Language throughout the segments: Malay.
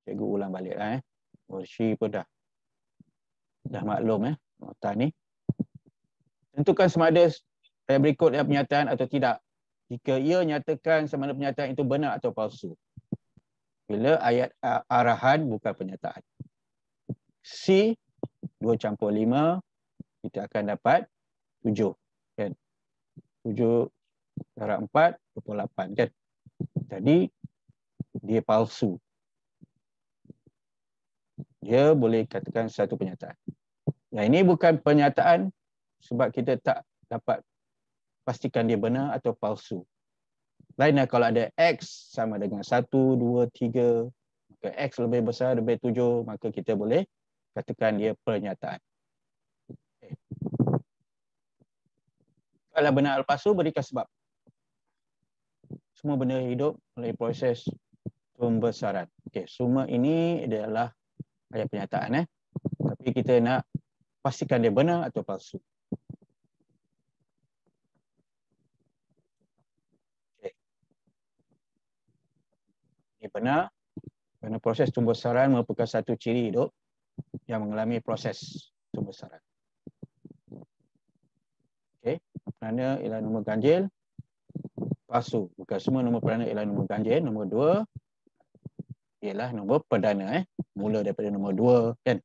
Cikgu ulang balik lah. Shi pun dah maklum nota ni. Tentukan sama ada yang berikut yang pernyataan atau tidak. Jika ia nyatakan sama ada pernyataan itu benar atau palsu. Bila ayat arahan bukan pernyataan. C 2 × 5 kita akan dapat 7 kan. 7 darab 4 28 kan. Jadi dia palsu. Dia boleh katakan satu pernyataan. Yang ini bukan pernyataan sebab kita tak dapat pastikan dia benar atau palsu. Lainnya kalau ada X sama dengan 1, 2, 3, maka X lebih besar, lebih 7, maka kita boleh katakan dia pernyataan. Okay. Kalau benar atau palsu, berikan sebab. Semua benda hidup melalui proses pembesaran. Okay. Semua ini adalah ayat pernyataan. Tapi kita nak pastikan dia benar atau palsu. Okay. Ini benar. Kerana proses pembesaran merupakan satu ciri hidup yang mengalami proses pembesaran. Okey, peranan ialah nombor ganjil. Palsu. Bukan semua nombor peranan ialah nombor ganjil. Nombor 2 ialah nombor perdana. Mula daripada nombor 2 kan.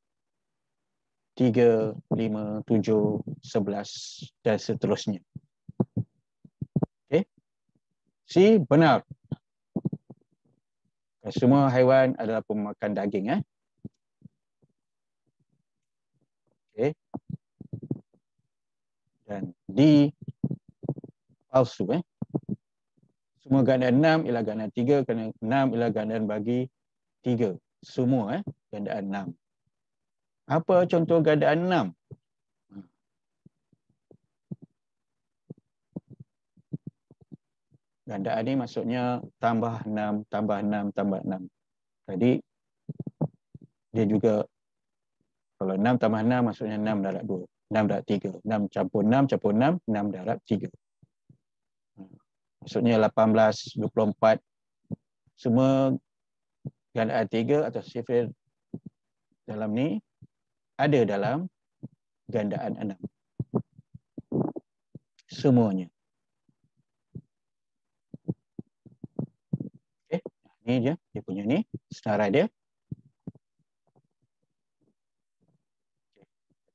3, 5, 7, 11 dan seterusnya. Okey. C benar. Semua haiwan adalah pemakan daging. Okey. Dan D palsu. Semua gandaan 6 ialah gandaan 3 kerana 6 ialah gandaan bagi 3. Semua gandaan 6. Apa contoh gandaan 6? Gandaan ni maksudnya tambah 6, tambah 6, tambah 6. Jadi dia juga kalau 6 tambah 6 maksudnya 6 darab 2. 6 darab 3. 6 campur 6 campur 6, 6 darab 3. Maksudnya 18, 24. Semua gandaan 3 atau sifir dalam ni ada dalam gandaan 6. Semuanya. Okey, ni dia punya ni senarai dia.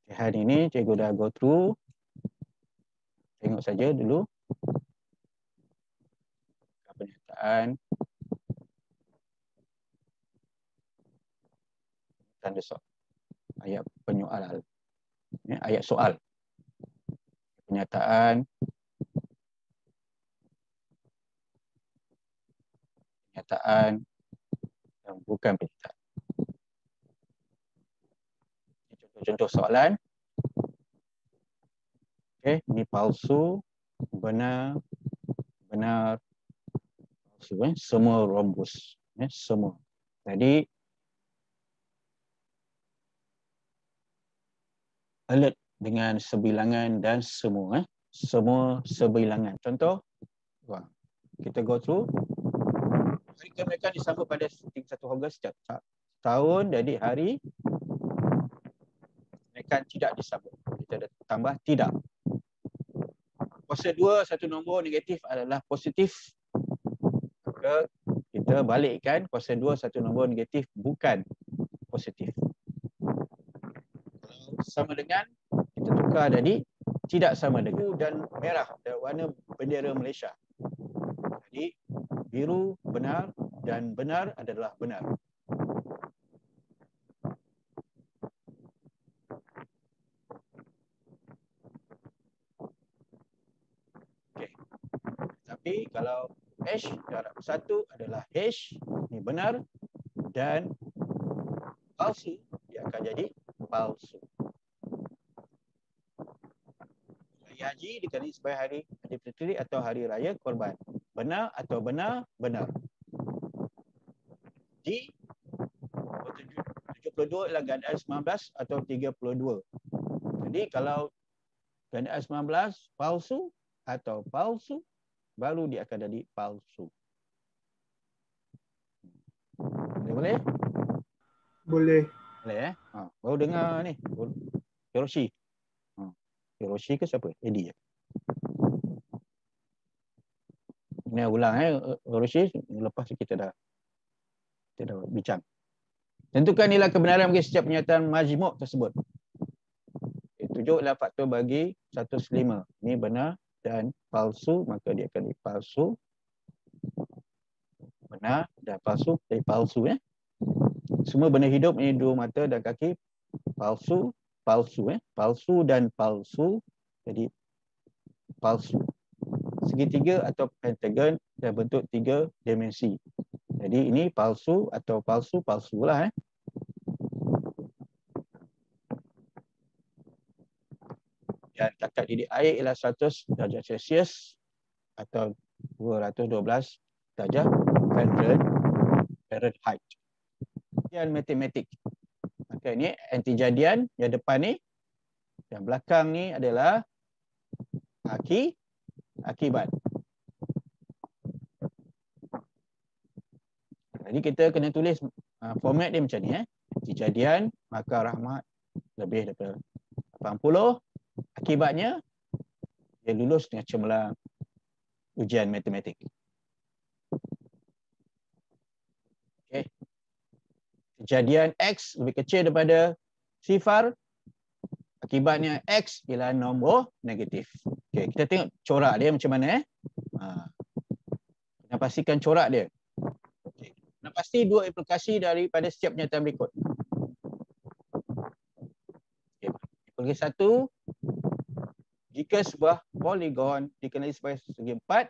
Hari ini cikgu dah go through. Tengok saja dulu pernyataan tanda soal. Ayat penyoalan. Ayat soal. Pernyataan yang bukan pernyataan. Contoh soalan. Okey, ini palsu, benar, palsu. Semua rhombus. Semua. Jadi alert dengan sebilangan dan semua. Semua sebilangan. Contoh, kita go through. Hari kemerdekaan disambut pada 1 Ogos setiap tahun, jadi hari kemerdekaan tidak disambut. Kita ada tambah tidak. Kuasa 2, satu nombor negatif adalah positif. Maka kita balikkan kuasa 2, satu nombor negatif bukan positif. Kalau sama dengan, kita tukar jadi tidak sama dengan. Biru dan merah, warna bendera Malaysia. Jadi biru benar dan benar adalah benar. Okey. Tapi kalau H darab 1 adalah H, ini benar, dan palsu, dia akan jadi palsu. Hari Haji dikenali sebagai hari Aidilfitri atau hari raya korban. Benar atau benar? Benar. D 72 ialah gandaan 19 atau 32. Jadi kalau gandaan 19 palsu atau palsu, baru dia akan jadi palsu. Boleh? Boleh. Boleh baru dengar ni. Hiroshi. Hiroshi ke siapa? Eddie. Ini ulang Hiroshi, lepas kita dah bincang. Tentukan nilai kebenaran bagi setiap pernyataan majmuk tersebut. 7 adalah faktor bagi 105. Ini benar dan palsu, maka dia akan palsu. Benar dan palsu, jadi palsu ya. Semua benda hidup ini 2 mata dan kaki. Palsu, palsu palsu dan palsu, jadi palsu. Segitiga atau pentagon dan bentuk 3 dimensi. Jadi ini palsu atau palsu lah Dan takar didih air ialah 100 darjah Celsius atau 212 darjah Fahrenheit. Jadian matematik. Maka ini anti jadian yang depan ni, yang belakang ni adalah akibat. Jadi kita kena tulis format dia macam ni Anti jadian maka rahmat lebih daripada 80. Akibatnya dia lulus dengan cemerlang ujian matematik. Okey. Kejadian X lebih kecil daripada sifar, akibatnya X ialah nombor negatif. Okey, kita tengok corak dia macam mana Kena pastikan corak dia. Okey. Nak pasti 2 implikasi daripada setiap pernyataan berikut. Okey. Implikasi 1, jika sebuah poligon dikenali sebagai segi 4,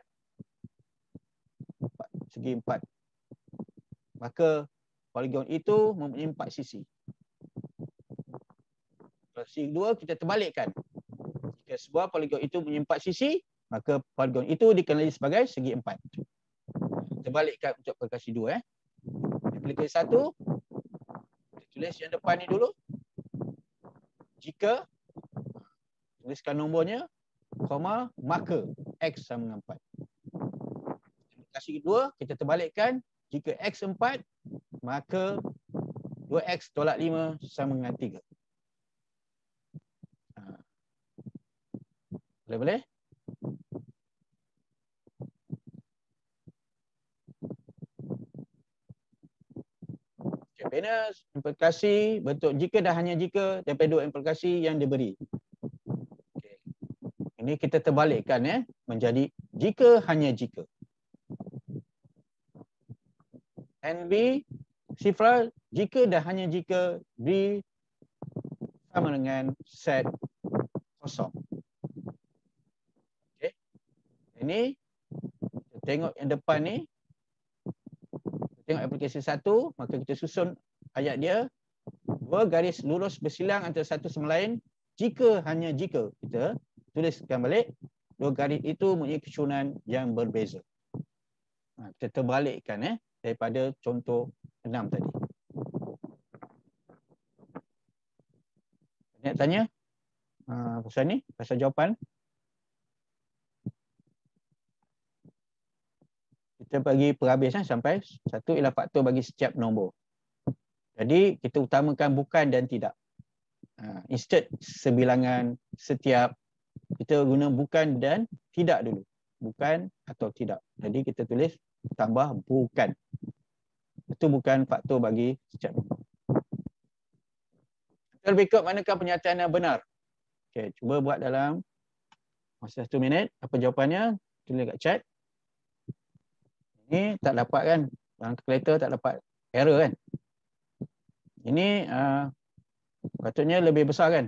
maka poligon itu mempunyai 4 sisi. Implikasi 2, kita terbalikkan. Jika sebuah poligon itu mempunyai 4 sisi, maka poligon itu dikenali sebagai segi 4. Terbalikkan untuk implikasi 2 Implikasi 1, kita tulis yang depan ni dulu. Jika tuliskan nombornya, maka X sama dengan 4. Implikasi kedua, kita terbalikkan. Jika X 4, maka 2X tolak 5 sama dengan 3. Boleh-boleh? Okay, bina implikasi bentuk jika dan hanya jika daripada 2 implikasi yang diberi. Okay. Ini kita terbalikkan menjadi jika hanya jika. NB sifar jika dan hanya jika B sama dengan set kosong. Okey. Ini tengok yang depan ni. Tengok aplikasi 1, maka kita susun ayat dia. 2 garis lurus bersilang antara satu sama lain jika hanya jika. Kita tuliskan balik 2 garis itu mempunyai kesusunan yang berbeza. Kita terbalikkan daripada contoh 6 tadi. Nak tanya pasal ni, pasal jawapan. Kita bagi perhabis sampai 1 ialah faktor bagi setiap nombor. Jadi kita utamakan bukan dan tidak. Instead sebilangan, setiap, kita guna bukan dan tidak dulu. Bukan atau tidak. Jadi kita tulis tambah bukan. Itu bukan faktor bagi setiap nombor. Berikut manakah pernyataan yang benar? Okey, cuba buat dalam masa 1 minit. Apa jawapannya? Tulis kat chat. Ini tak dapat kan? Dalam kalkulator tak dapat error kan? Ini patutnya lebih besar kan?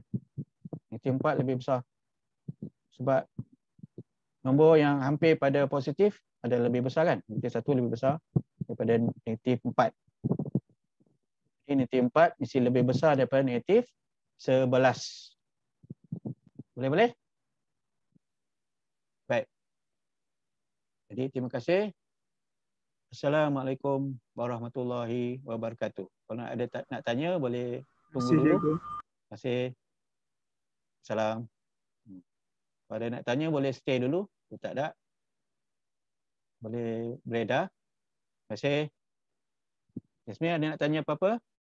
Negatif 4 lebih besar. Sebab nombor yang hampir pada positif ada lebih besar kan? Negatif 1 lebih besar daripada negatif 4. Jadi negatif 4 mesti lebih besar daripada negatif 11. Boleh-boleh? Baik. Jadi terima kasih. Assalamualaikum warahmatullahi wabarakatuh. Kalau ada nak tanya boleh tunggu dulu. Terima kasih. Salam. Kalau ada nak tanya boleh stay dulu. Kalau tak ada boleh beredar. Terima kasih. Yasmin ada nak tanya apa-apa?